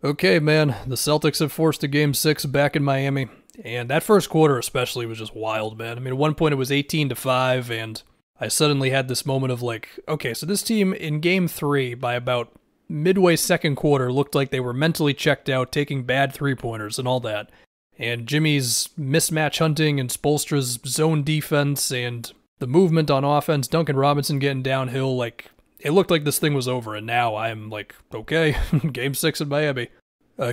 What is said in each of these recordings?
Okay, man, the Celtics have forced a Game 6 back in Miami, and that first quarter especially was just wild, man. I mean, at one point it was 18-5, and I suddenly had this moment of like, okay, so this team in Game 3 by about midway second quarter looked like they were mentally checked out, taking bad three-pointers and all that. And Jimmy's mismatch hunting and Spoelstra's zone defense and the movement on offense, Duncan Robinson getting downhill, like, it looked like this thing was over, and now I'm like, okay, Game 6 in Miami.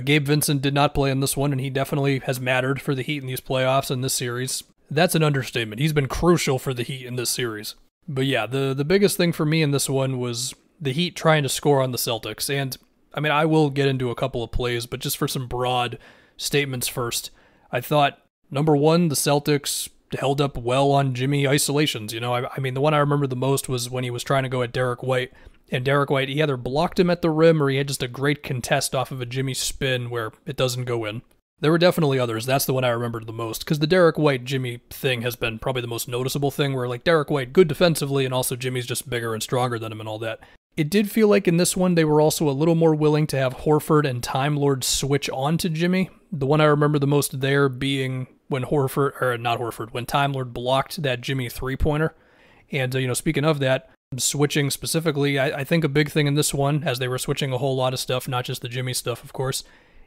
Gabe Vincent did not play in this one, and he definitely has mattered for the Heat in these playoffs and this series. That's an understatement. He's been crucial for the Heat in this series. But yeah, the biggest thing for me in this one was the Heat trying to score on the Celtics. And, I mean, I will get into a couple of plays, but just for some broad statements first, I thought, number one, the Celtics held up well on Jimmy isolations. You know, I mean, the one I remember the most was when he was trying to go at Derek White. And Derek White, he either blocked him at the rim or he had just a great contest off of a Jimmy spin where it doesn't go in. There were definitely others. That's the one I remembered the most, because the Derek White-Jimmy thing has been probably the most noticeable thing, where like Derek White, good defensively, and also Jimmy's just bigger and stronger than him and all that. It did feel like in this one they were also a little more willing to have Horford and Time Lord switch on to Jimmy. The one I remember the most there being when when Time Lord blocked that Jimmy three-pointer. And, speaking of that, switching specifically, I think a big thing in this one, as they were switching a whole lot of stuff, not just the Jimmy stuff, of course,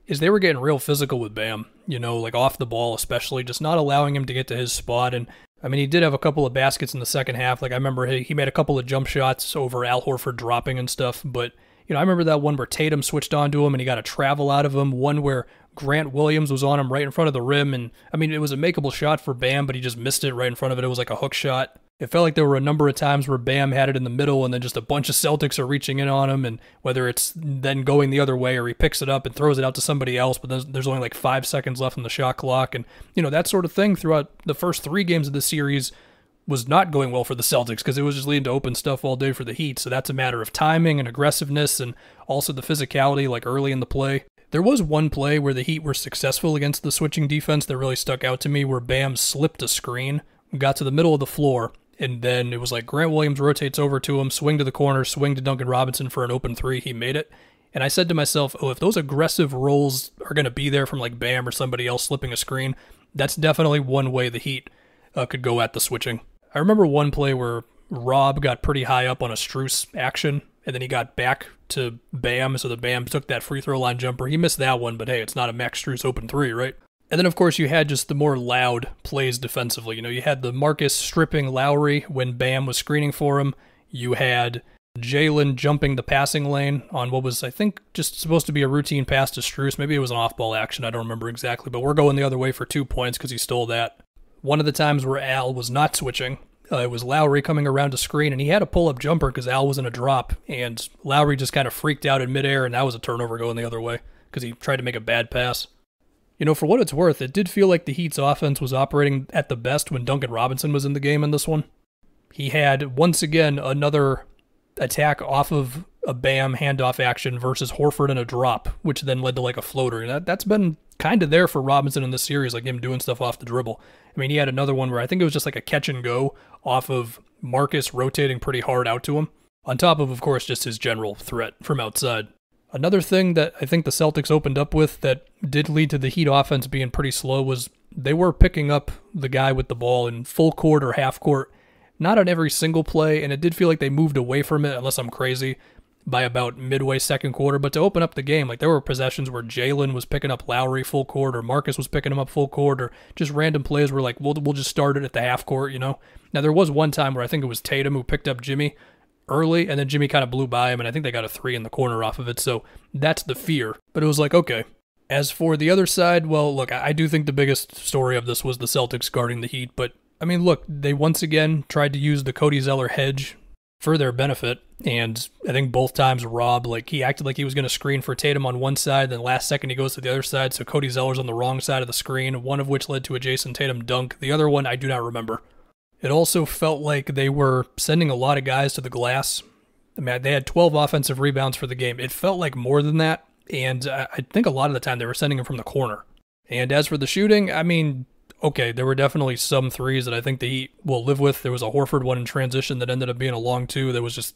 is they were getting real physical with Bam, like off the ball especially, just not allowing him to get to his spot. And, I mean, he did have a couple of baskets in the second half. Like, I remember he made a couple of jump shots over Al Horford dropping and stuff. But, I remember that one where Tatum switched onto him and he got a travel out of him. One where Grant Williams was on him right in front of the rim. And, I mean, it was a makeable shot for Bam, but he just missed it right in front of it. It was like a hook shot. It felt like there were a number of times where Bam had it in the middle and then just a bunch of Celtics are reaching in on him, and whether it's then going the other way or he picks it up and throws it out to somebody else, but there's only like 5 seconds left on the shot clock. And, that sort of thing throughout the first 3 games of the series was not going well for the Celtics because it was just leading to open stuff all day for the Heat. So that's a matter of timing and aggressiveness and also the physicality like early in the play. There was one play where the Heat were successful against the switching defense that really stuck out to me, where Bam slipped a screen, got to the middle of the floor, and then it was like Grant Williams rotates over to him, swing to the corner, swing to Duncan Robinson for an open three. He made it. And I said to myself, if those aggressive rolls are going to be there from like Bam or somebody else slipping a screen, that's definitely one way the Heat could go at the switching. I remember one play where Rob got pretty high up on a Strus action, and then he got back to Bam, so the Bam took that free throw line jumper. He missed that one, but hey, it's not a Max Strus open three, right? And then, of course, you had just the more loud plays defensively. You had the Marcus stripping Lowry when Bam was screening for him. You had Jalen jumping the passing lane on what was, I think, just supposed to be a routine pass to Strus. Maybe it was an off-ball action. I don't remember exactly, but we're going the other way for 2 points because he stole that. One of the times where Al was not switching, it was Lowry coming around to screen, and he had a pull-up jumper because Al was in a drop, and Lowry just kind of freaked out in midair, and that was a turnover going the other way because he tried to make a bad pass. For what it's worth, it did feel like the Heat's offense was operating at the best when Duncan Robinson was in the game in this one. He had, once again, another attack off of a Bam handoff action versus Horford in a drop, which then led to like a floater. And that's been kind of there for Robinson in this series, like him doing stuff off the dribble. I mean, he had another one where I think it was just like a catch and go off of Marcus rotating pretty hard out to him, on top of course, just his general threat from outside. Another thing that I think the Celtics opened up with that did lead to the Heat offense being pretty slow was they were picking up the guy with the ball in full court or half court, not on every single play, and it did feel like they moved away from it, unless I'm crazy, by about midway second quarter. But to open up the game, like there were possessions where Jalen was picking up Lowry full court, or Marcus was picking him up full court, or just random plays where like, we'll just start it at the half court, Now there was one time where I think it was Tatum who picked up Jimmy early, and then Jimmy kind of blew by him, and I think they got a 3 in the corner off of it, so that's the fear. But it was like, okay. As for the other side, well, look, I do think the biggest story of this was the Celtics guarding the Heat, but, I mean, look, they once again tried to use the Cody Zeller hedge for their benefit, and I think both times Rob, like, he acted like he was going to screen for Tatum on one side, then last second he goes to the other side, so Cody Zeller's on the wrong side of the screen, one of which led to a Jason Tatum dunk. The other one I do not remember. It also felt like they were sending a lot of guys to the glass. I mean, they had 12 offensive rebounds for the game. It felt like more than that, and I think a lot of the time they were sending them from the corner. And as for the shooting, I mean, okay, there were definitely some threes that I think the Heat will live with. There was a Horford one in transition that ended up being a long two that was just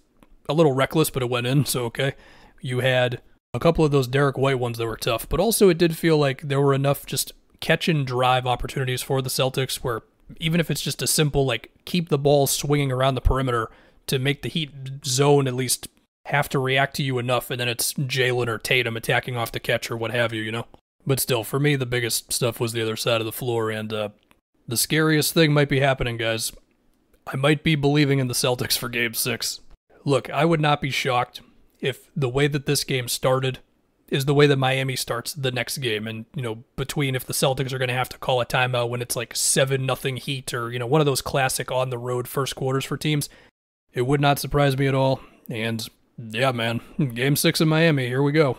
a little reckless, but it went in, so okay. You had A couple of those Derek White ones that were tough, but also it did feel like there were enough just catch and drive opportunities for the Celtics where even if it's just a simple, like, keep the ball swinging around the perimeter to make the Heat zone at least have to react to you enough, and then it's Jalen or Tatum attacking off the catch or what have you, you know? But still, for me, the biggest stuff was the other side of the floor, and the scariest thing might be happening, guys. I might be believing in the Celtics for Game 6. Look, I would not be shocked if the way that this game started is the way that Miami starts the next game. And, you know, between if the Celtics are going to have to call a timeout when it's like 7-0 Heat or, you know, one of those classic on-the-road first quarters for teams, it would not surprise me at all. And, yeah, man, Game 6 in Miami, here we go.